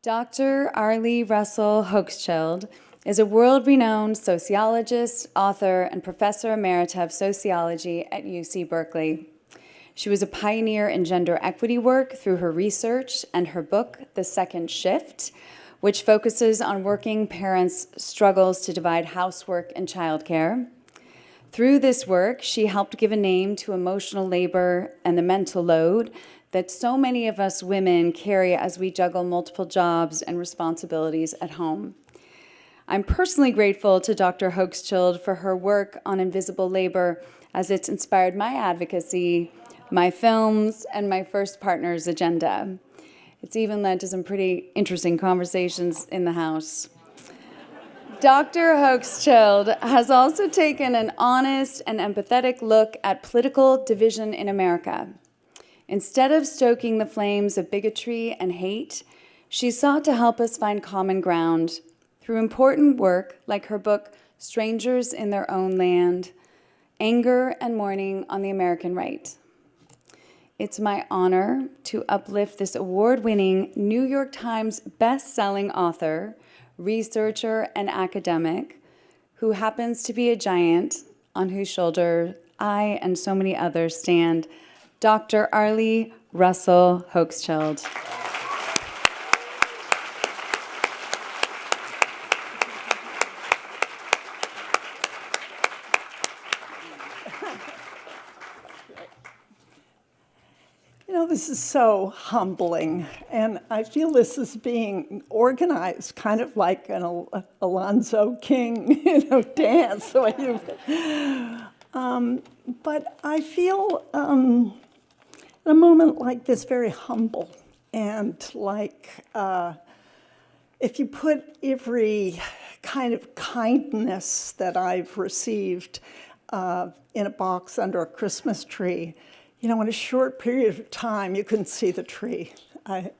Dr. Arlie Russell Hochschild is a world-renowned sociologist, author, and professor emerita of sociology at UC Berkeley. She was a pioneer in gender equity work through her research and her book, The Second Shift, which focuses on working parents' struggles to divide housework and childcare. Through this work, she helped give a name to emotional labor and the mental load that so many of us women carry as we juggle multiple jobs and responsibilities at home. I'm personally grateful to Dr. Hochschild for her work on invisible labor, as it's inspired my advocacy, my films, and my first partner's agenda. It's even led to some pretty interesting conversations in the House. Dr. Hochschild has also taken an honest and empathetic look at political division in America. Instead of stoking the flames of bigotry and hate, she sought to help us find common ground through important work like her book, Strangers in Their Own Land, Anger and Mourning on the American Right. It's my honor to uplift this award-winning New York Times best-selling author, researcher, and academic who happens to be a giant on whose shoulder I and so many others stand, Dr. Arlie Russell Hochschild. You know, this is so humbling, and I feel this is being organized kind of like an Alonzo King, dance. The way but I feel in a moment like this very humble, and like if you put every kind of kindness that I've received in a box under a Christmas tree, in a short period of time, you can see the tree. And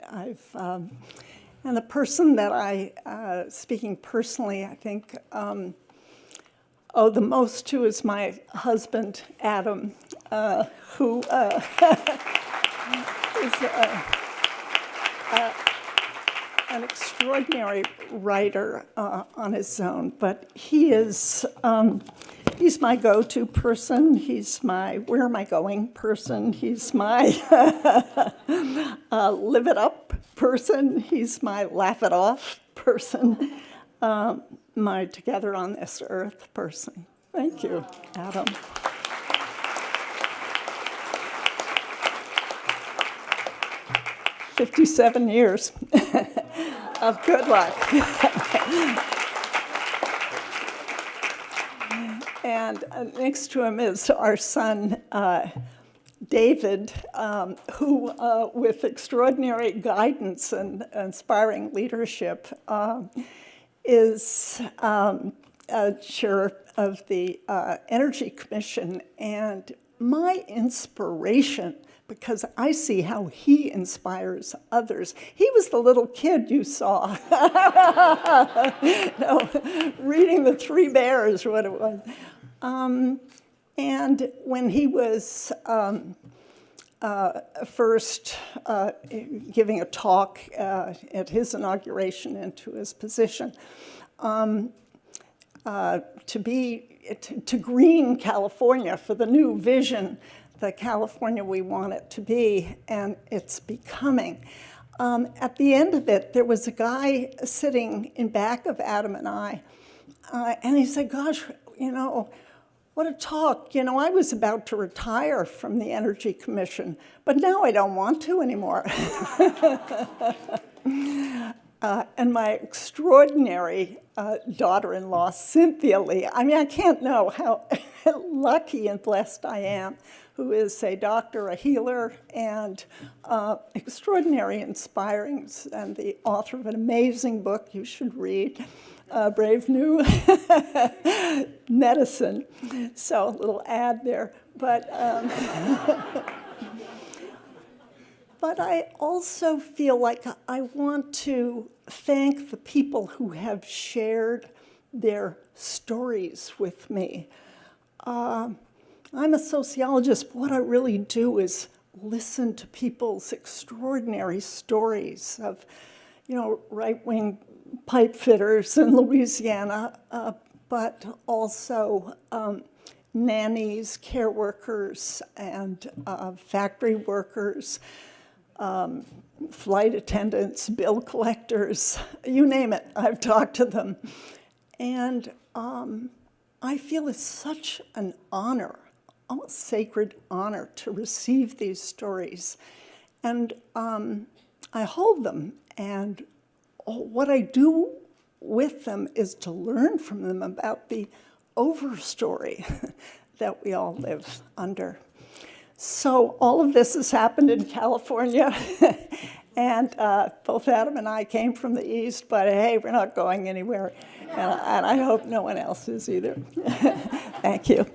the person that speaking personally, I think, owe the most to is my husband, Adam, who is an extraordinary writer on his own, but he is. He's my go-to person. He's my where am I going person. He's my live it up person. He's my laugh it off person. My together on this earth person. Thank you, Adam. "57 years of good luck." And next to him is our son, David, who, with extraordinary guidance and inspiring leadership, is chair of the Energy Commission, and my inspiration, because I see how he inspires others. He was the little kid you saw, reading The Three Bears, or what it was. And when he was first giving a talk at his inauguration into his position, to green California for the new vision, the California we want it to be, and it's becoming. At the end of it, there was a guy sitting in back of Adam and I, and he said, "Gosh, what a talk. I was about to retire from the Energy Commission, but now I don't want to anymore." And my extraordinary daughter-in-law, Cynthia Lee, I can't know how lucky and blessed I am, who is a doctor, a healer, and extraordinary, inspiring, and the author of an amazing book you should read, Brave New Medicine. So a little ad there. But I also feel like I want to thank the people who have shared their stories with me. I'm a sociologist, but what I really do is listen to people's extraordinary stories of right-wing pipe fitters in Louisiana, but also nannies, care workers, and factory workers, flight attendants, bill collectors, you name it, I've talked to them. And I feel it's such an honor, almost sacred honor, to receive these stories. And I hold them, and what I do with them is to learn from them about the overstory that we all live under. So all of this has happened in California, and both Adam and I came from the East, but hey, we're not going anywhere, and I hope no one else is either. Thank you.